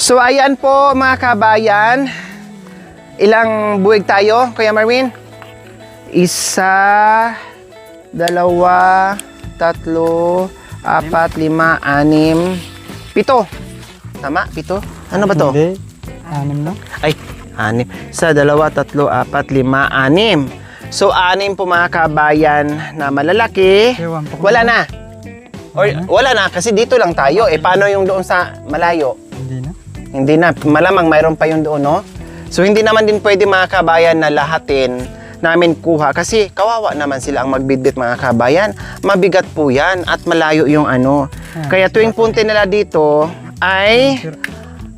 So ayan po mga kabayan, ilang buwig tayo, Kuya Marvin? 1, 2, 3, 4, 5, 6, 7. Tama? 7? Ano ba to? Hindi. 6 lang. Ay, 6. 1, 2, 3, 4, 5, 6. So 6 po mga kabayan na malalaki. Ewan po. Wala na. Or wala na kasi dito lang tayo. Eh paano yung doon sa malayo? Hindi na. Hindi na. Malamang mayroon pa yung doon, no? So hindi naman din pwede mga kabayan na lahatin namin kuha kasi kawawa naman sila ang magbitbit mga kabayan. Mabigat po yan at malayo yung ano. Kaya tuwing punti nila dito ay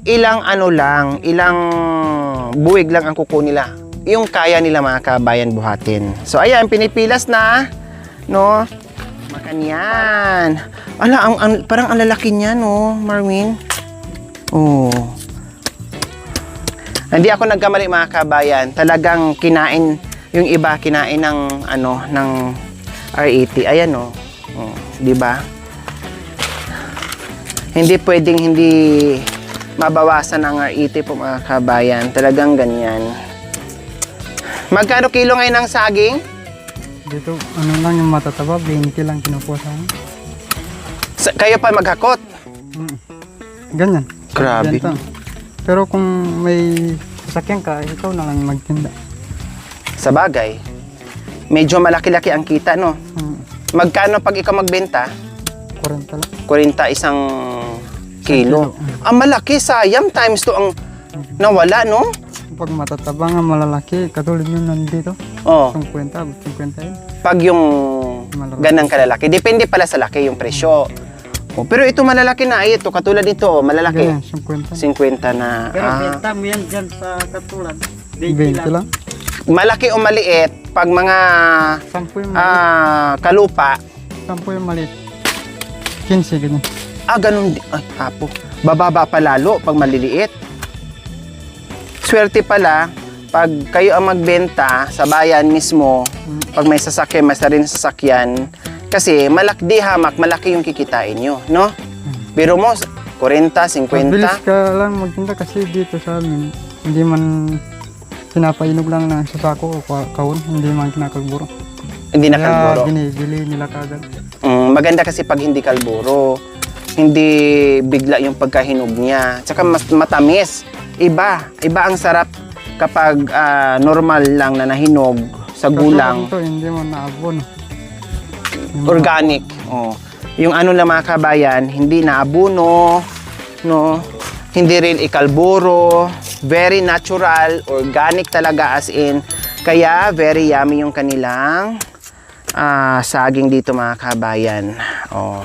ilang buwig lang ang kuko nila. Yung kaya nila mga kabayan buhatin. So ayan, pinipilas na, no? Makanyan. Ala, parang ang lalaki niya, no, Marvin? Oh. Hindi ako nagkamali mga kabayan. Talagang kinain, yung iba kinain ng ng R80. Ayan, no. Oh, 'di ba? Hindi pwedeng hindi mabawasan ang R80 po mga kabayan. Talagang ganyan. Magkano kilo ngayon ng saging? Dito, ano lang yung matataba, 20 lang kinukuha sa akin. Kayo pa maghakot? Ganyan. Grabe. Ganyan. Pero kung may sasakyan ka, ikaw na lang magtinda. Sa bagay, medyo malaki-laki ang kita, no? Magkano pag ikaw magbenta? 40 lang. 40 isang kilo. Ang malaki, sayang. Times 2 ang nawala, no? Pag matataba nga malalaki, katulad yun nandito. Oh, 50, 50 yun. pag yung Malalaki. ganang kalalaki. Depende pala sa laki yung presyo. Oh, pero ito malalaki na. Ay, ito, katulad nito, oh, malalaki. Ganyan, 50. 50 na. Pero Ah. benta mo yan dyan sa katulad. 20 lang. Malaki o maliit, pag mga 10 yung maliit. kalupa, 10 yung maliit. 15, ganyan. ganun. Ay, hapo. Bababa pa lalo pag maliliit. Swerte pala, pag kayo ang magbenta sa bayan mismo, pag may sasakyan, may sarili sasakyan, kasi malaki hamak, malaki yung kikitain nyo, no? Biro mo, 40, 50. Mabilis ka lang magtinda kasi dito sa amin, hindi man pinapainog lang na sa sako o kahon, hindi man kinakalburo. Hindi na kalburo. Kaya binibili nila kagad. Maganda kasi pag hindi kalburo, hindi bigla yung pagkahinog niya. Tsaka mas matamis. Iba ang sarap kapag normal lang na nahinog sa gulang. Ito, hindi mo naabon. Organic. Oh. Yung ano lang mga kabayan, hindi naabuno, no? Hindi rin ikalburo, very natural, organic talaga as in. Kaya very yummy yung kanilang saging dito mga kabayan. Oh.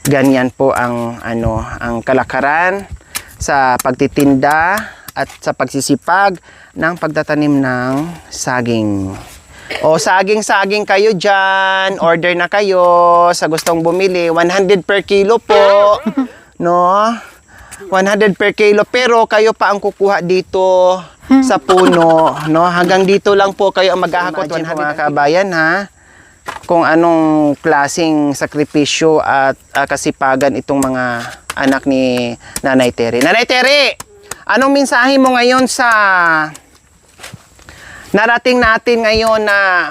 Ganyan po ang ang kalakaran sa pagtitinda at sa pagsisipag ng pagtatanim ng saging. O saging kayo dyan, order na kayo sa gustong bumili, 100 per kilo po, no? 100 per kilo, pero kayo pa ang kukuha dito sa puno, no? Hanggang dito lang po kayo ang maghahakot, 100 mga kabayan, ha? Kung anong klaseng sakripisyo at kasipagan itong mga anak ni Nanay Tere. Nanay Tere, anong mensahe mo ngayon sa narating natin ngayon na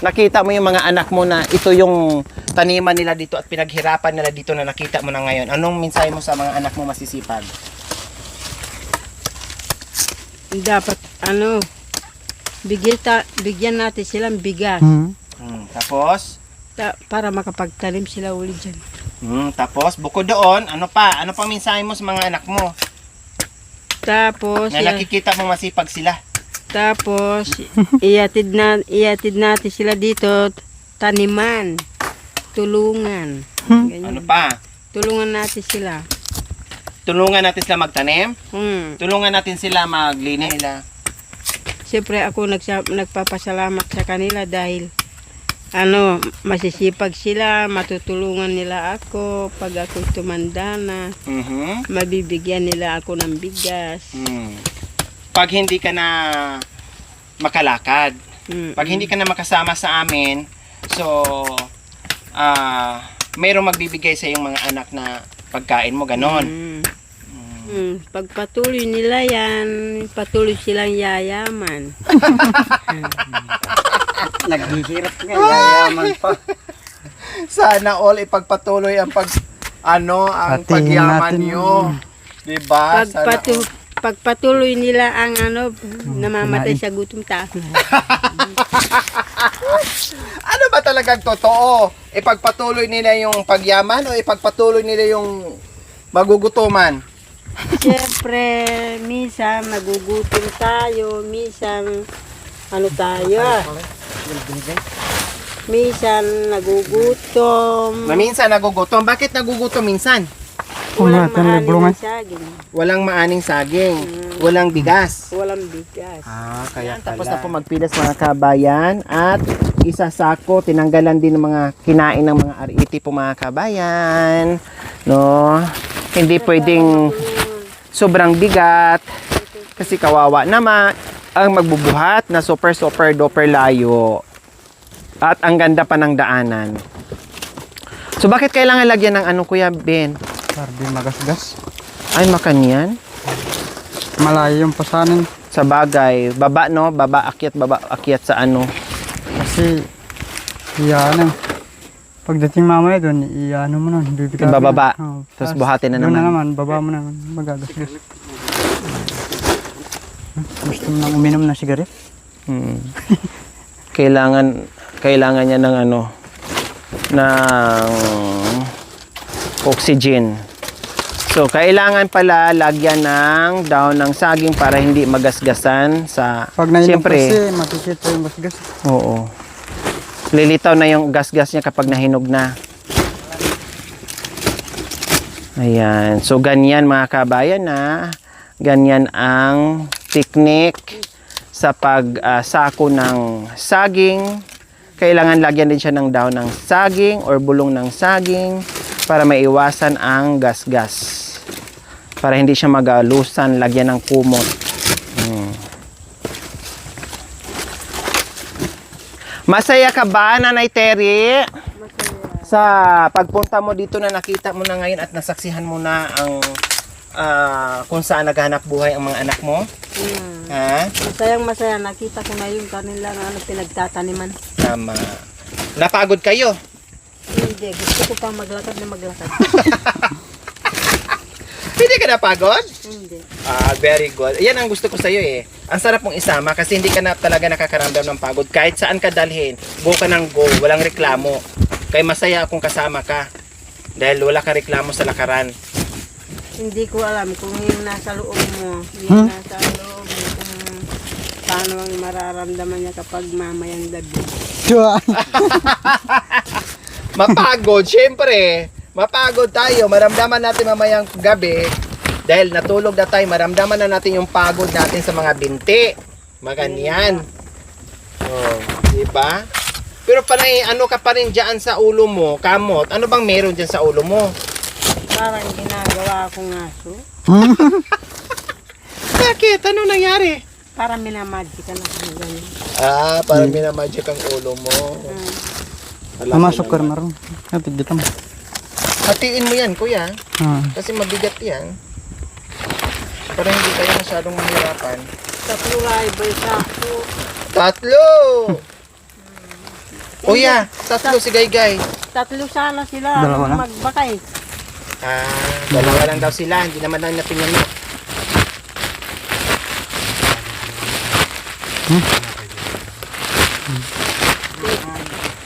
nakita mo yung mga anak mo na ito yung taniman nila dito at pinaghirapan nila dito na nakita mo na ngayon? Anong mensahe mo sa mga anak mo masisipag? Dapat bigyan natin silang bigas Tapos? para makapagtanim sila ulit dyan. Tapos, bukod doon, ano pa? Ano pang mensahe mo sa mga anak mo? Tapos, Na nakikita mo masipag sila. tapos iatid natin sila dito, taniman, tulungan. Ganyan. Ano pa? Tulungan natin sila. Tulungan natin sila magtanim. Tulungan natin sila maglinis. Siyempre ako nagpapasalamat sa kanila dahil masisipag sila, matutulungan nila ako pag ako tumanda na, mabibigyan nila ako ng bigas. Pag hindi ka na makalakad, pag hindi ka na makasama sa amin, so mayroong magbibigay sa iyong mga anak na pagkain mo, ganon. Pagpatuloy nila yan, patuloy silang yayaman. Naghihirap nga, yayaman pa. Sana all ipagpatuloy ang ang Atingin pagyaman natin. nyo. Diba? Sana all. Pagpatuloy nila ang namamatay sa gutom tao. Ano ba talagang totoo? Ipagpatuloy nila yung pagyaman o ipagpatuloy nila yung magugutuman? Siyempre, minsan nagugutom tayo, minsan minsan nagugutom. Minsan nagugutom. Bakit nagugutom minsan? Walang natin maanin liblungan. ng saging. Walang maaning saging. Walang bigas. Walang bigas. Kaya tapos na po magpilas mga kabayan at isasako, tinanggalan din ng mga kinain ng mga RET po mga kabayan. No? Hindi pwedeng sobrang bigat kasi kawawa naman ang magbubuhat na super duper layo at ang ganda pa ng daanan. So bakit kailangan lagyan ng Kuya Ben? Para di magasgas. Ay makanyan. Malayo yung pasanin. Sa bagay, baba baba akyat sa Kasi, iyan pagdating mamaya doon, iyan mo na, bibigyan. Ibababa. Tapos buhatin na doon naman. baba mo na, magagasgas. Gusto mo nang uminom ng sigaret? Kailangan niya ng ng oxygen. So, kailangan pala lagyan ng daon ng saging para hindi magasgasan sa... Pag nainom Siyempre, kasi, makikita yung gasgas. oo. Lilitaw na yung gasgas niya kapag nahinog na. Ayan. So, ganyan mga kabayan na. Ganyan ang technique sa pagsako ng saging. Kailangan lagyan din siya ng daon ng saging or bulong ng saging para maiwasan ang gasgas. Para hindi siya magalusan, lagyan ng kumot. Masaya ka ba, Nanay Terry? Sa pagpunta mo dito na nakita mo na ngayon at nasaksihan mo na ang kung saan naghanap buhay ang mga anak mo? Ha? Masaya, nakita ko na yung kanila pinagtataniman. Tama. Napagod kayo? Hindi, gusto ko pang maglakad na maglakad. Hindi ka napagod? Hindi. Very good. Yan ang gusto ko sa iyo eh. Ang sarap mong isama kasi hindi ka na talaga nakakaramdam ng pagod. Kahit saan ka dalhin, go ka ng go, walang reklamo. Kaya masaya akong kasama ka. Dahil wala ka reklamo sa lakaran. Hindi ko alam kung yung nasa loob mo, yung nasa loob mo, kung paano ang mararamdaman niya kapag mamayang gabi. Mapagod, syempre. Mapagod tayo. Maramdaman natin mamayang gabi. Dahil natulog na tayo, maramdaman na natin yung pagod natin sa mga binti. Maganyan. Oh, diba? Pero panay, ka pa rin dyan sa ulo mo, kamot. Ano bang meron dyan sa ulo mo? Parang ginagawa akong aso. Bakit? Ano nangyari? Parang minamagic ka na kung ganyan. Parang minamagic ang ulo mo. Mamasok ka naman. Natigita mo. Hatiin mo yan, kuya. Ah. Kasi mabigat yan. Para hindi tayo masyadong mahirapan. Tatlo rival sa ako. Tatlo! Kuya, tatlo si Gaygay. Tatlo sana sila. Dalawa na? Magbakay. Dalawa lang daw sila. Hindi naman lang natin yan.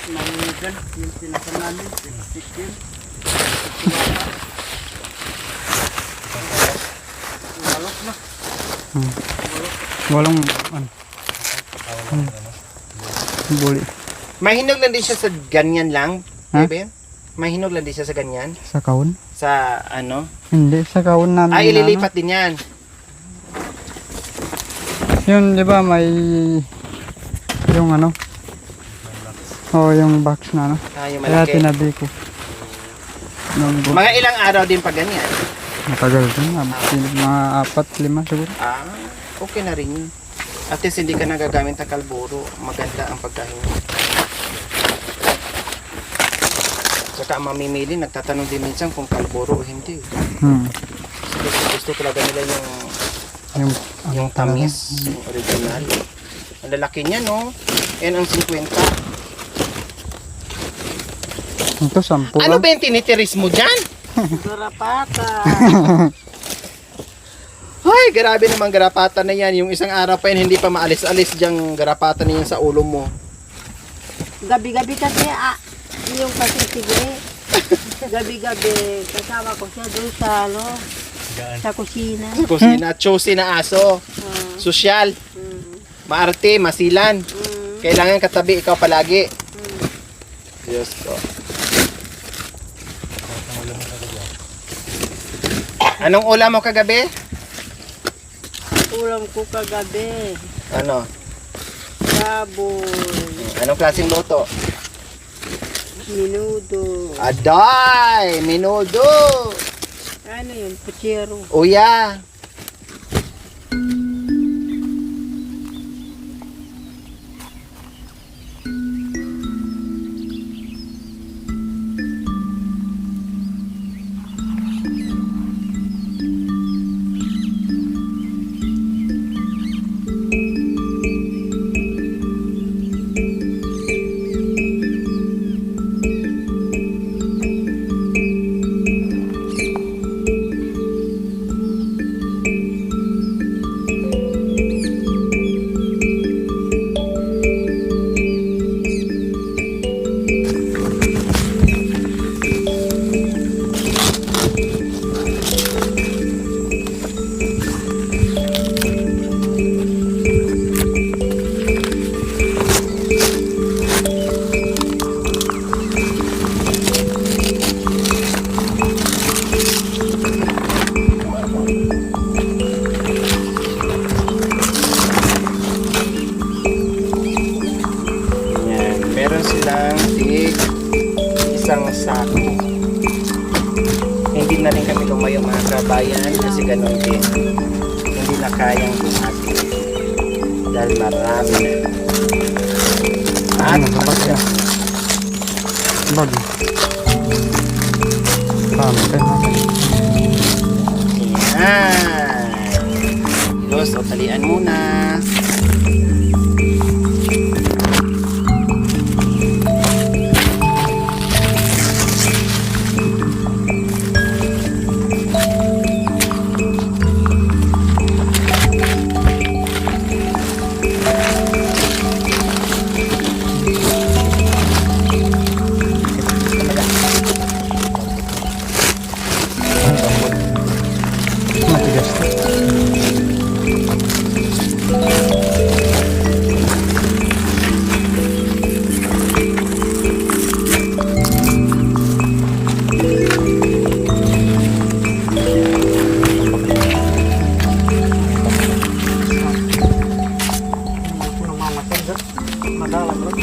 Manugan, yung sinasanali, sikin. Walok na. Walang, buli. Mahinog lang din siya sa ganyan lang. Ha? Bebe? Mahinog lang din siya sa ganyan. Sa kaon? Sa Hindi, sa kaon namin. ililipat din yan. Yun, di ba, may yung yung box na Yung Kaya malaki. tinabi ko. Mga ilang araw din pag ganyan. Matagal din. Mga 4-5 siguro. Okay na rin yun. At least hindi ka nagagamit ng kalburo. Maganda ang pagkahinga. Saka ang mamimili, nagtatanong din minsan kung kalburo o hindi. gusto talaga nila yung tamis, yung original. Ang lalaki niya, no? Yan ang 50. Ito, 10 Ano lang. ba yung tinitiris mo dyan? Garapata. Ay, grabe naman garapata na yan. Yung isang araw pa yan, hindi pa maalis-alis diyang garapata na yan sa ulo mo. Gabi-gabi kasi, yung kasi sige. Gabi-gabi, kasama ko siya doon sa, sa kusina. Sa kusina, choosy na aso. Ah, Sosyal, mm, maarte, masilan. mm, Kailangan katabi ikaw palagi. mm. Diyos ko. Anong ulam mo kagabi? Ulam ko kagabi. Ano? Baboy. Anong klaseng luto? Minudo. Aday! Minudo! Ano yun? Puchero. Uya! Yan. Meron silang isang sako. Hindi na rin kami lumayo mga kabayan kasi ganun din. Hindi na kayang bumati. Dahil marami na. At Bagi. Kami kayo natin. yan. Diyos, o talian muna. Matigas to. Madalang lang.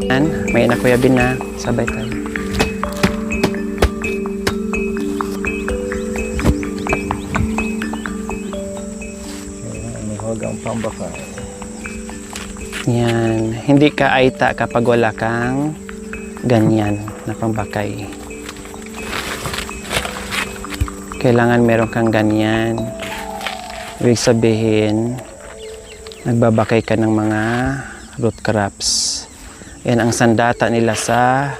Yan, may nakuyabin na. Sabay tayo. Huwag ang pambaka. Yan. Hindi ka aita kapag wala kang ganyan na pambakay. Kailangan meron kang ganyan. Ibig sabihin, nagbabakay ka ng mga root crops. Yan ang sandata nila sa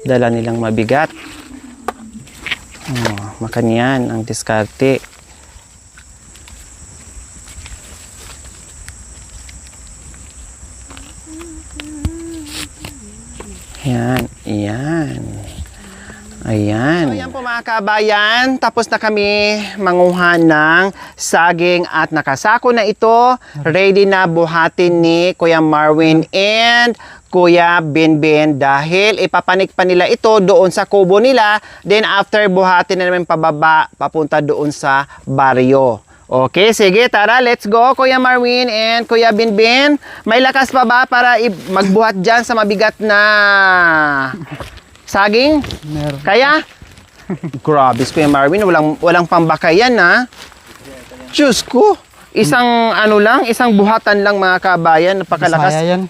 dala nilang mabigat. Makanyan ang diskarte. Yan, yan. Ayan. So yan po mga kabayan, tapos na kami manguha ng saging at nakasako na ito. Ready na buhatin ni Kuya Marwin and Kuya Binbin dahil ipapanik pa nila ito doon sa kubo nila. Then after buhatin na namin pababa, papunta doon sa baryo. Okay, sige, tara, let's go, Kuya Marwin and Kuya Binbin. May lakas pa ba para magbuhat dyan sa mabigat na saging? Meron. Kaya? Grabe, Kuya Marwin, walang pambakayan na. Diyos ko, Isang ano lang, isang buhatan lang mga kabayan, Bisaya napakalakas. yan.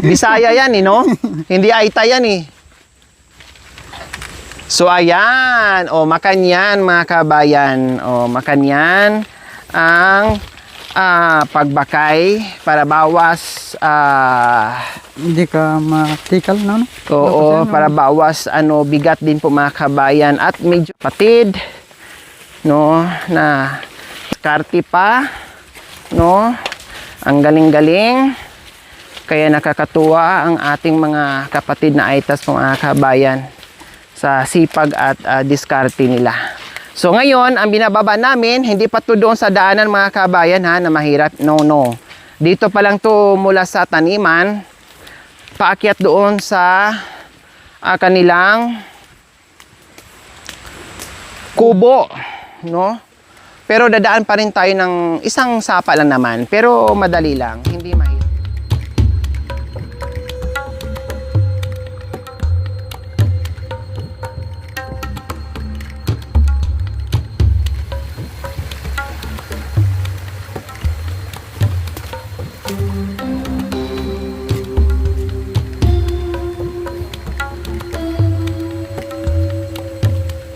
Bisaya yan, no? Hindi Aita yan, eh. So, ayan. O, makan yan, mga kabayan. O, makan yan ang pagbakay para bawas Hindi ka matikal, no? oo, para bawas bigat din po mga kabayan at medyo patid, no, na diskarte pa, no, ang galing-galing, kaya nakakatuwa ang ating mga kapatid na Aitas po mga kabayan sa sipag at diskarte nila. So ngayon, ang binababa namin, hindi pa to doon sa daanan mga kabayan ha, na mahirap, no. Dito pa lang to mula sa taniman, paakyat doon sa kanilang kubo, no? Pero dadaan pa rin tayo ng isang sapa lang naman, pero madali lang, hindi mahirap.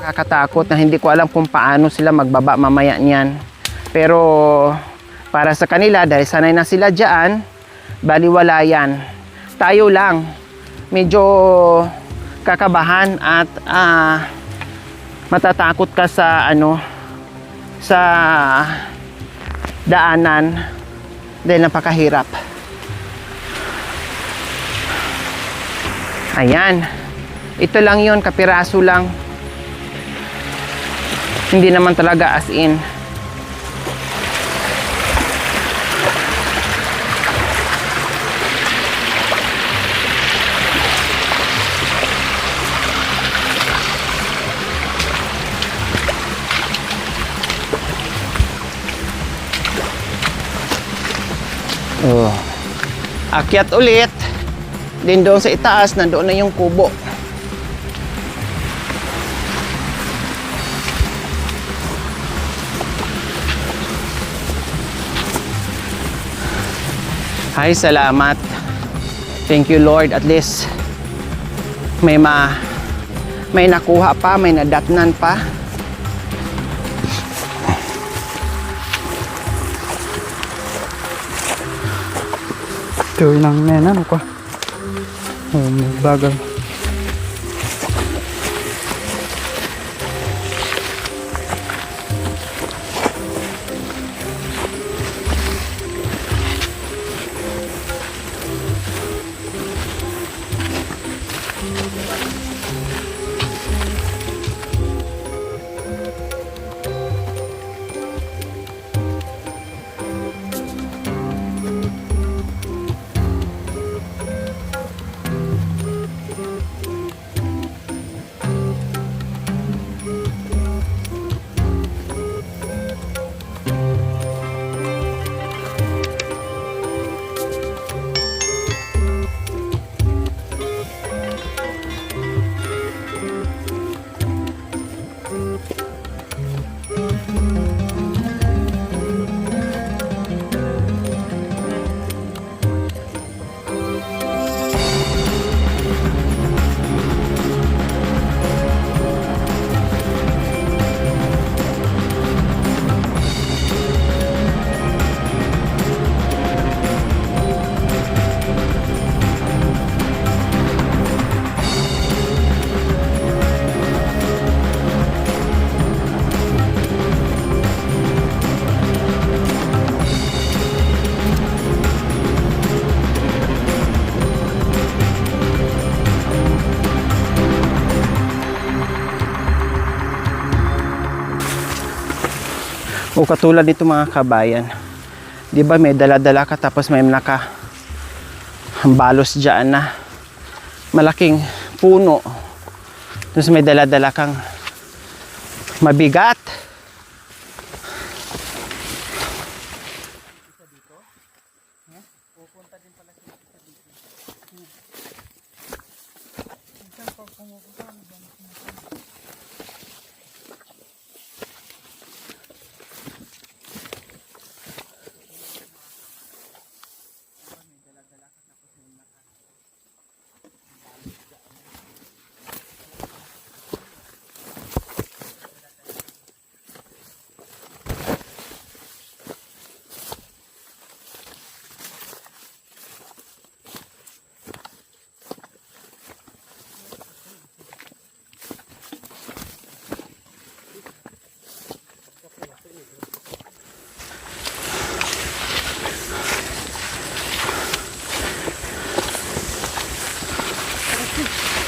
Nakakatakot na hindi ko alam kung paano sila magbaba mamaya niyan. Pero para sa kanila, dahil sanay na sila dyan, baliwala yan. Tayo lang, medyo kakabahan at matatakot ka sa sa daanan dahil napakahirap. Ayan. Ito lang yun, kapiraso lang. Hindi naman talaga as in. Oh. Akyat ulit. Din doon sa itaas, nandoon na yung kubo. Ay, salamat. Thank you, Lord. At least may nakuha pa, may nadatnan pa. Ito inang nena, ano ka? Oh, may bagal. O katulad nito mga kabayan, di ba may dala-dala ka tapos may balos dyan na malaking puno, tapos may dala-dala kang mabigat.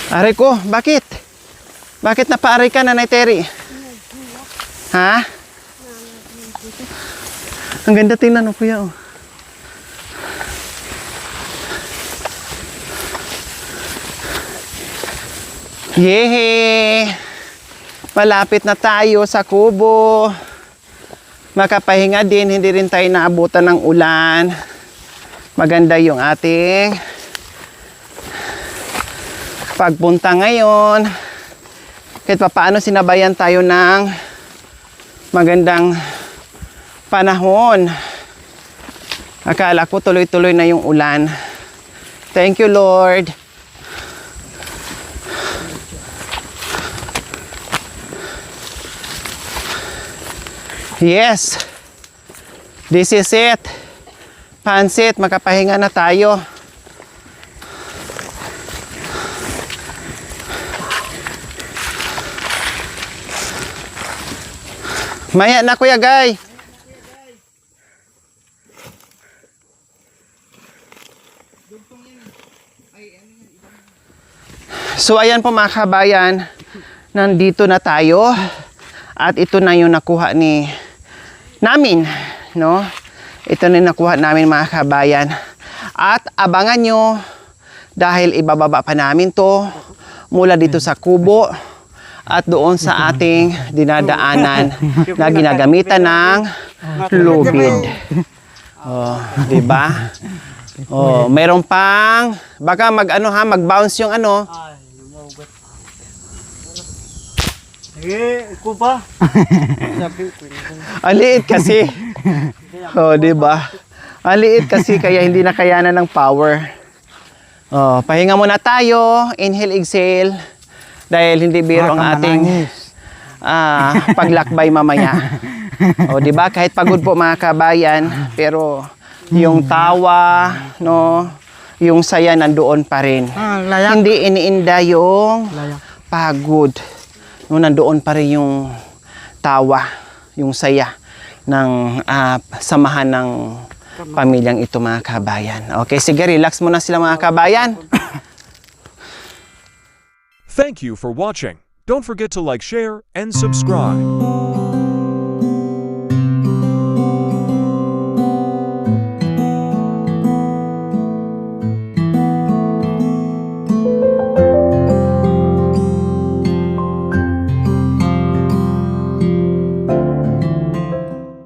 Aray ko, bakit? Bakit napaaray ka, Nanay Terry? Ha? Ang ganda tingnan, kuya. Oh. Yehe! Malapit na tayo sa kubo. Makapahinga din, hindi rin tayo naabutan ng ulan. Maganda yung ating pagpunta ngayon. Kahit paano sinabayan tayo ng magandang panahon. Akala ko tuloy-tuloy na yung ulan. Thank you, Lord. Yes, this is it. Pansit, makapahinga na tayo. Maya na, Kuya Guy. So ayan po mga kabayan, nandito na tayo. At ito na yung nakuha namin, no? Ito na yung nakuha namin mga kabayan. At abangan nyo, dahil ibababa pa namin to mula dito sa kubo at doon sa ating dinadaanan na ginagamitan ng lubid. Oh, di ba? Oh, meron pang baka mag-bounce yung ano. Iko pa. Sabi ko. Ang liit kasi. Oh, di ba? Ang liit kasi kaya hindi na kayanan ng power. Oh, pahinga muna tayo. Inhale, exhale. Dahil hindi biro ang ating paglakbay mamaya. Oh, di ba? Kahit pagod po mga kabayan, pero yung tawa, no, yung saya nandoon pa rin. Layak. Hindi iniinda yung Layak. pagod. No, nandoon pa rin yung tawa, yung saya ng samahan ng pamilyang ito mga kabayan. Okay, sige, relax muna sila mga kabayan. Thank you for watching. Don't forget to like, share, and subscribe.